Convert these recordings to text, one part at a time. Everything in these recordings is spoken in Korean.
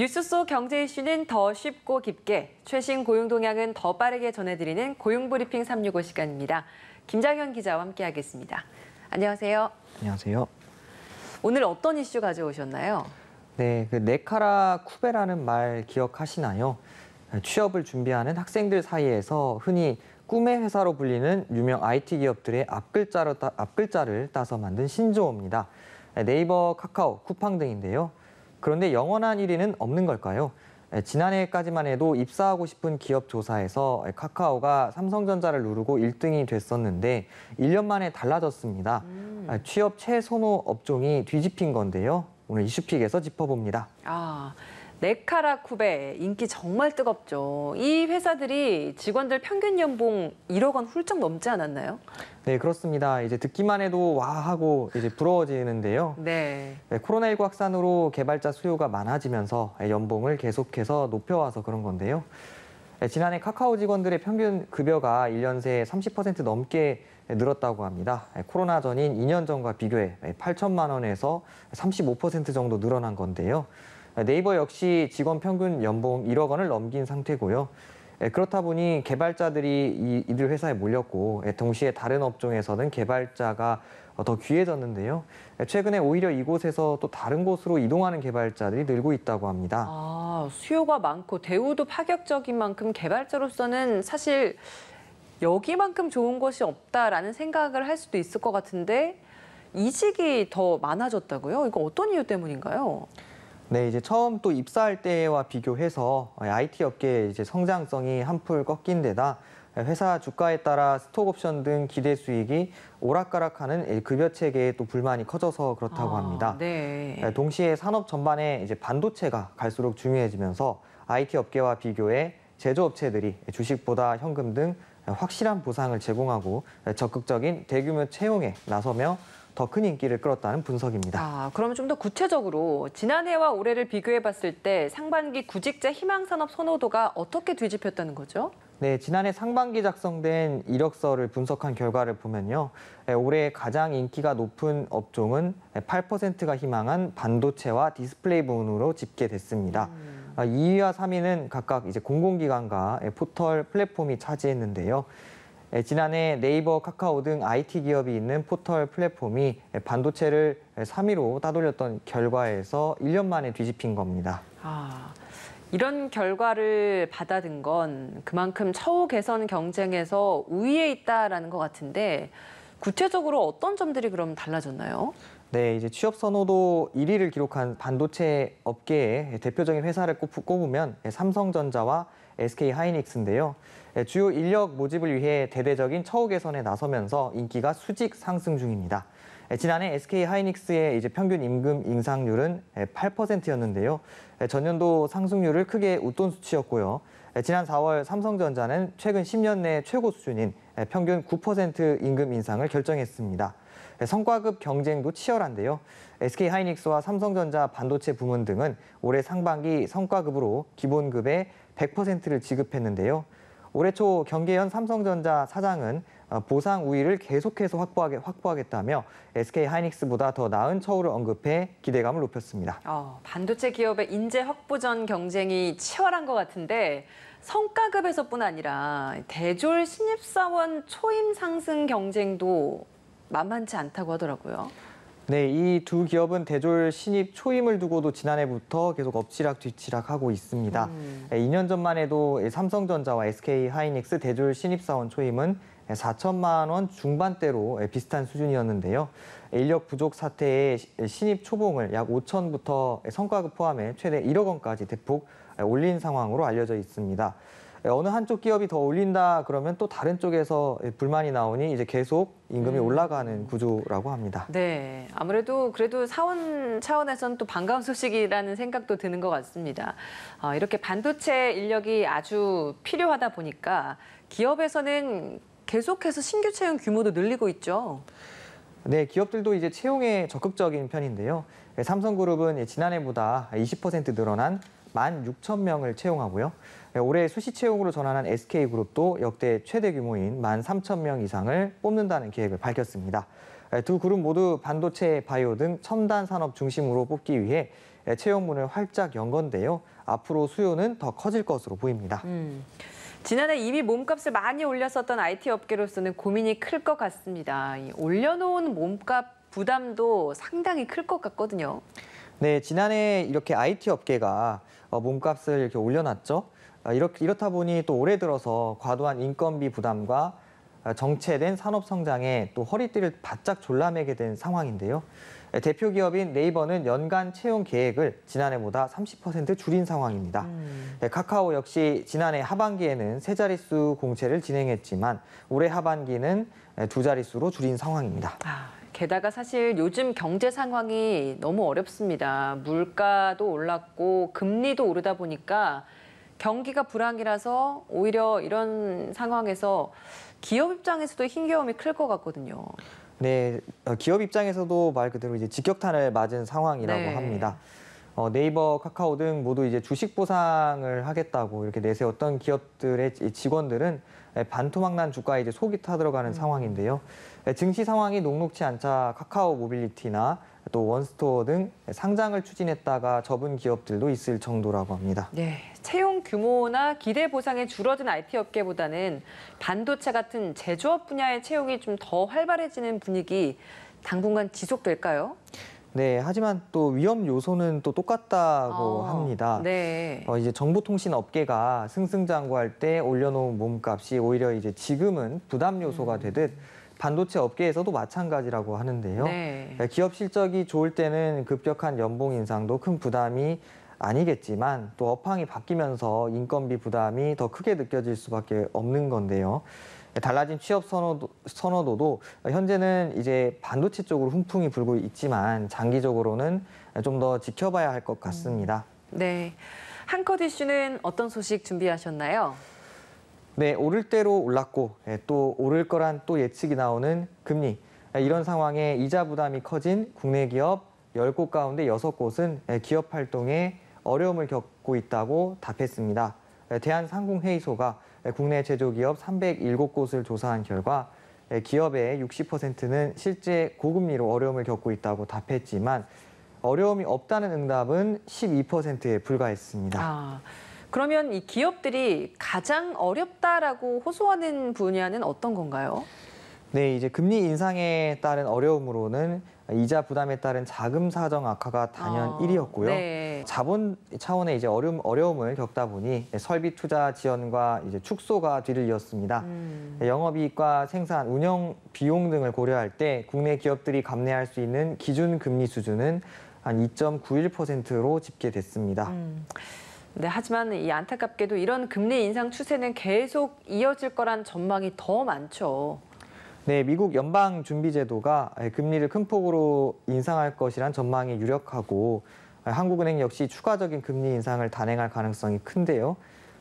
뉴스 속 경제 이슈는 더 쉽고 깊게, 최신 고용 동향은 더 빠르게 전해드리는 고용브리핑 365 시간입니다. 김장현 기자와 함께하겠습니다. 안녕하세요. 안녕하세요. 오늘 어떤 이슈 가져오셨나요? 네, 네카라 쿠베라는 말 기억하시나요? 취업을 준비하는 학생들 사이에서 흔히 꿈의 회사로 불리는 유명 IT 기업들의 앞글자를 따서 만든 신조어입니다. 네이버, 카카오, 쿠팡 등인데요. 그런데 영원한 1위는 없는 걸까요? 지난해까지만 해도 입사하고 싶은 기업 조사에서 카카오가 삼성전자를 누르고 1등이 됐었는데 1년 만에 달라졌습니다. 취업 최선호 업종이 뒤집힌 건데요. 오늘 이슈픽에서 짚어봅니다. 네카라 쿠베 인기 정말 뜨겁죠. 이 회사들이 직원들 평균 연봉 1억 원 훌쩍 넘지 않았나요? 네, 그렇습니다. 이제 듣기만 해도 와 하고 이제 부러워지는데요. 네. 코로나19 확산으로 개발자 수요가 많아지면서 연봉을 계속해서 높여와서 그런 건데요. 지난해 카카오 직원들의 평균 급여가 1년 새 30% 넘게 늘었다고 합니다. 코로나 전인 2년 전과 비교해 8천만 원에서 35% 정도 늘어난 건데요. 네이버 역시 직원 평균 연봉 1억 원을 넘긴 상태고요. 그렇다 보니 개발자들이 이들 회사에 몰렸고 동시에 다른 업종에서는 개발자가 더 귀해졌는데요. 최근에 오히려 이곳에서 또 다른 곳으로 이동하는 개발자들이 늘고 있다고 합니다. 수요가 많고 대우도 파격적인 만큼 개발자로서는 사실 여기만큼 좋은 곳이 없다라는 생각을 할 수도 있을 것 같은데 이직이 더 많아졌다고요? 이거 어떤 이유 때문인가요? 네, 이제 처음 또 입사할 때와 비교해서 IT 업계의 이제 성장성이 한풀 꺾인 데다 회사 주가에 따라 스톡옵션 등 기대 수익이 오락가락하는 급여 체계에 또 불만이 커져서 그렇다고 합니다. 네. 동시에 산업 전반에 이제 반도체가 갈수록 중요해지면서 IT 업계와 비교해 제조업체들이 주식보다 현금 등 확실한 보상을 제공하고 적극적인 대규모 채용에 나서며 더 큰 인기를 끌었다는 분석입니다. 그러면 좀 더 구체적으로 지난해와 올해를 비교해 봤을 때 상반기 구직자 희망산업 선호도가 어떻게 뒤집혔다는 거죠? 네, 지난해 상반기 작성된 이력서를 분석한 결과를 보면요. 올해 가장 인기가 높은 업종은 8%가 희망한 반도체와 디스플레이 부문으로 집계됐습니다. 2위와 3위는 각각 이제 공공기관과 포털 플랫폼이 차지했는데요. 지난해 네이버, 카카오 등 IT 기업이 있는 포털 플랫폼이 반도체를 3위로 따돌렸던 결과에서 1년 만에 뒤집힌 겁니다. 이런 결과를 받아든 건 그만큼 처우 개선 경쟁에서 우위에 있다라는 것 같은데 구체적으로 어떤 점들이 그럼 달라졌나요? 네, 이제 취업 선호도 1위를 기록한 반도체 업계의 대표적인 회사를 꼽으면 삼성전자와 SK하이닉스인데요. 주요 인력 모집을 위해 대대적인 처우 개선에 나서면서 인기가 수직 상승 중입니다. 지난해 SK하이닉스의 이제 평균 임금 인상률은 8%였는데요. 전년도 상승률을 크게 웃돈 수치였고요. 지난 4월 삼성전자는 최근 10년 내 최고 수준인 평균 9% 임금 인상을 결정했습니다. 성과급 경쟁도 치열한데요. SK하이닉스와 삼성전자 반도체 부문 등은 올해 상반기 성과급으로 기본급의 100%를 지급했는데요. 올해 초 경계현 삼성전자 사장은 보상 우위를 계속해서 확보하겠다며 SK하이닉스보다 더 나은 처우를 언급해 기대감을 높였습니다. 반도체 기업의 인재 확보전 경쟁이 치열한 것 같은데 성과급에서뿐 아니라 대졸 신입사원 초임 상승 경쟁도 만만치 않다고 하더라고요. 네, 이 두 기업은 대졸 신입 초임을 두고도 지난해부터 계속 엎치락 뒤치락 하고 있습니다. 2년 전만 해도 삼성전자와 SK하이닉스 대졸 신입사원 초임은 4천만 원 중반대로 비슷한 수준이었는데요. 인력 부족 사태에 신입 초봉을 약 5천부터 성과급 포함해 최대 1억 원까지 대폭 올린 상황으로 알려져 있습니다. 어느 한쪽 기업이 더 올린다 그러면 또 다른 쪽에서 불만이 나오니 이제 계속 임금이 올라가는 구조라고 합니다. 네, 아무래도 그래도 사원 차원에서는 또 반가운 소식이라는 생각도 드는 것 같습니다. 이렇게 반도체 인력이 아주 필요하다 보니까 기업에서는 계속해서 신규 채용 규모도 늘리고 있죠. 네, 기업들도 이제 채용에 적극적인 편인데요. 삼성그룹은 지난해보다 20% 늘어난 16,000명을 채용하고요. 올해 수시 채용으로 전환한 SK그룹도 역대 최대 규모인 13,000명 이상을 뽑는다는 계획을 밝혔습니다. 두 그룹 모두 반도체, 바이오 등 첨단 산업 중심으로 뽑기 위해 채용 문을 활짝 연 건데요. 앞으로 수요는 더 커질 것으로 보입니다. 지난해 이미 몸값을 많이 올렸었던 IT 업계로서는 고민이 클 것 같습니다. 이 올려놓은 몸값 부담도 상당히 클 것 같거든요. 네, 지난해 이렇게 IT 업계가 몸값을 이렇게 올려놨죠. 이렇다 보니 또 올해 들어서 과도한 인건비 부담과 정체된 산업 성장에 또 허리띠를 바짝 졸라매게 된 상황인데요. 대표 기업인 네이버는 연간 채용 계획을 지난해보다 30% 줄인 상황입니다. 카카오 역시 지난해 하반기에는 세 자릿수 공채를 진행했지만 올해 하반기는 두 자릿수로 줄인 상황입니다. 게다가 사실 요즘 경제 상황이 너무 어렵습니다. 물가도 올랐고 금리도 오르다 보니까 경기가 불황이라서 오히려 이런 상황에서 기업 입장에서도 힘겨움이 클 것 같거든요. 네, 기업 입장에서도 말 그대로 이제 직격탄을 맞은 상황이라고 합니다. 네이버, 카카오 등 모두 이제 주식 보상을 하겠다고 이렇게 내세웠던 기업들의 직원들은 반토막난 주가에 이제 속이 타들어가는 상황인데요. 증시 상황이 녹록치 않자 카카오 모빌리티나 또 원스토어 등 상장을 추진했다가 접은 기업들도 있을 정도라고 합니다. 네, 채용 규모나 기대 보상이 줄어든 IT 업계보다는 반도체 같은 제조업 분야의 채용이 좀 더 활발해지는 분위기 당분간 지속될까요? 네, 하지만 또 위험 요소는 또 똑같다고 합니다. 네. 이제 정보통신 업계가 승승장구할 때 올려놓은 몸값이 오히려 이제 지금은 부담 요소가 되듯 반도체 업계에서도 마찬가지라고 하는데요. 네. 기업 실적이 좋을 때는 급격한 연봉 인상도 큰 부담이 아니겠지만 또 업황이 바뀌면서 인건비 부담이 더 크게 느껴질 수밖에 없는 건데요. 달라진 취업 선호도도 현재는 이제 반도체 쪽으로 훈풍이 불고 있지만 장기적으로는 좀 더 지켜봐야 할 것 같습니다. 네, 한컷 이슈는 어떤 소식 준비하셨나요? 네, 오를 대로 올랐고 또 오를 거란 또 예측이 나오는 금리. 이런 상황에 이자 부담이 커진 국내 기업 10곳 가운데 6곳은 기업 활동에 어려움을 겪고 있다고 답했습니다. 대한상공회의소가 국내 제조기업 307곳을 조사한 결과 기업의 60%는 실제 고금리로 어려움을 겪고 있다고 답했지만 어려움이 없다는 응답은 12%에 불과했습니다. 그러면 이 기업들이 가장 어렵다라고 호소하는 분야는 어떤 건가요? 네, 이제 금리 인상에 따른 어려움으로는 이자 부담에 따른 자금 사정 악화가 단연 1위였고요. 네. 자본 차원의 이제 어려움을 겪다 보니 설비 투자 지원과 이제 축소가 뒤를 이었습니다. 영업이익과 생산, 운영 비용 등을 고려할 때 국내 기업들이 감내할 수 있는 기준 금리 수준은 한 2.91%로 집계됐습니다. 네, 하지만 이 안타깝게도 이런 금리 인상 추세는 계속 이어질 거란 전망이 더 많죠. 네, 미국 연방준비제도가 금리를 큰 폭으로 인상할 것이란 전망이 유력하고 한국은행 역시 추가적인 금리 인상을 단행할 가능성이 큰데요.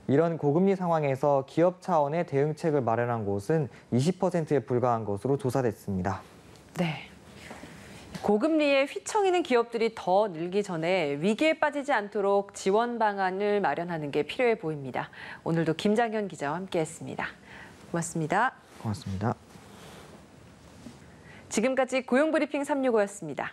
이런 고금리 상황에서 기업 차원의 대응책을 마련한 곳은 20%에 불과한 것으로 조사됐습니다. 네. 고금리에 휘청이는 기업들이 더 늘기 전에 위기에 빠지지 않도록 지원 방안을 마련하는 게 필요해 보입니다. 오늘도 김장현 기자와 함께했습니다. 고맙습니다. 고맙습니다. 지금까지 고용브리핑 365였습니다.